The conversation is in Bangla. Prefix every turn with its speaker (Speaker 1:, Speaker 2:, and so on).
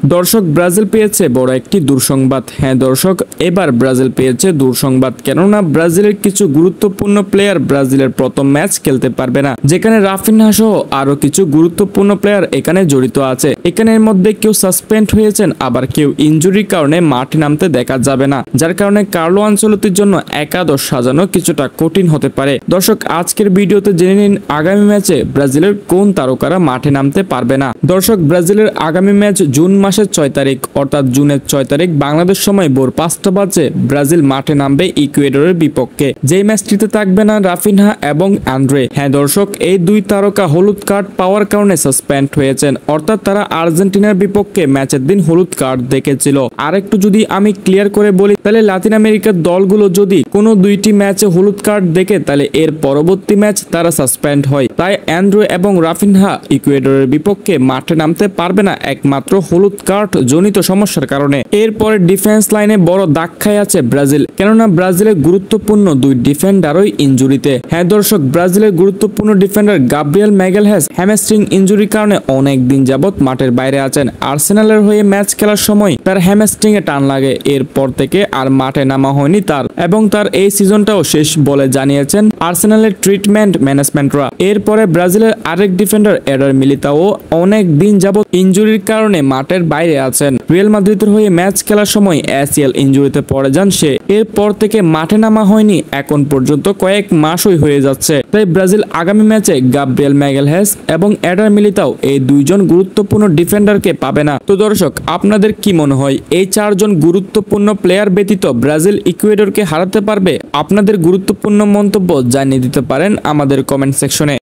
Speaker 1: দর্শক, ব্রাজিল পেয়েছে বড় একটি দুঃসংবাদ। হ্যাঁ দর্শক, এবার ব্রাজিল পেয়েছে দুঃসংবাদ, কেননা ব্রাজিলের কিছু গুরুত্বপূর্ণ প্লেয়ার ব্রাজিলের প্রথম ম্যাচ খেলতে পারবে না, যেখানে রাফিনহা সহ আরো কিছু গুরুত্বপূর্ণ প্লেয়ার এখানে জড়িত আছে। এখানের মধ্যে কেউ সাসপেন্ড হয়েছেন, আবার কেউ ইনজুরির কারণে মাঠে নামতে দেখা যাবে না, যার কারণে কার্লো আনচেলত্তির জন্য একাদশ সাজানো কিছুটা কঠিন হতে পারে। দর্শক, আজকের ভিডিওতে জেনে নিন আগামী ম্যাচে ব্রাজিলের কোন তারকারা মাঠে নামতে পারবে না। দর্শক, ব্রাজিলের আগামী ম্যাচ জুন মাসের 6 তারিখ অর্থাৎ জুনের 6 তারিখ বাংলাদেশ সময় ভোর 5টা বাজে ব্রাজিল মাঠে নামবে ইকুয়েডরের বিপক্ষে। যেই ম্যাচটিতে থাকবে না রাফিনহা এবং আন্দ্রে। হ্যাঁ দর্শক, এই দুই তারকা হলুদ কার্ড পাওয়ার কারণে সাসপেন্ড হয়েছেন, অর্থাৎ তারা আর্জেন্টিনার বিপক্ষে ম্যাচের দিন হলুদ কার্ড দেখেছিল। আর একটু যদি আমি ক্লিয়ার করে বলি, তাহলে লাতিন আমেরিকার দলগুলো যদি কোনো দুইটি ম্যাচে হলুদ কার্ড দেখে তাহলে এর পরবর্তী ম্যাচ তারা সাসপেন্ড হয়। তাই অ্যান্ড্রু এবং রাফিনহা ইকুয়েডরের বিপক্ষে মাঠে নামতে পারবে না একমাত্র হলুদ কার্ড জনিত সমস্যার কারণে। এরপরে ডিফেন্স লাইনে বড় দাগ খায় আছে ব্রাজিল, কেননা ব্রাজিলের গুরুত্বপূর্ণ দুই ডিফেন্ডারই ইনজুরিতে। হ্যাঁ দর্শক, ব্রাজিলের গুরুত্বপূর্ণ ডিফেন্ডার গাব্রিয়েল ম্যাগালহ্যাস হ্যামস্ট্রিং ইনজুরির কারণে অনেক দিন যাবত মাঠের বাইরে আছেন। আর্সেনালের হয়ে ম্যাচ খেলার সময় তার হ্যামস্ট্রিং এ টান লাগে, এরপর থেকে আর মাঠে নামা হয়নি তার, এবং তার এই সিজনটাও শেষ বলে জানিয়েছেন আর্সেনালের ট্রিটমেন্ট ম্যানেজমেন্টরা। এরপরে ব্রাজিলের আরেক ডিফেন্ডার এডার মিলিতাও অনেক দিন যাবত ইনজুরির কারণে মাঠের বাইরে আছেন। রিয়াল মাদ্রিদের হয়ে ম্যাচ খেলার সময় এসিএল ইনজুরিতে পড়ে যান সে, এরপর থেকে মাঠে নামা হয়নি এখন পর্যন্ত কয়েক মাসই হয়ে যাচ্ছে। তাই ব্রাজিল আগামী ম্যাচে গাব্রিয়েল ম্যাগালহ্যাস এবং এডার মিলিতাও এই দুইজন গুরুত্বপূর্ণ ডিফেন্ডারকে পাবে না। তো দর্শক, আপনাদের কি মনে হয় এই চারজন গুরুত্বপূর্ণ প্লেয়ার ব্যতীত ব্রাজিল ইকুয়েডরকে হারাতে পারবে? আপনাদের গুরুত্বপূর্ণ মন্তব্য জানিয়ে দিতে পারেন আমাদের কমেন্ট সেকশনে।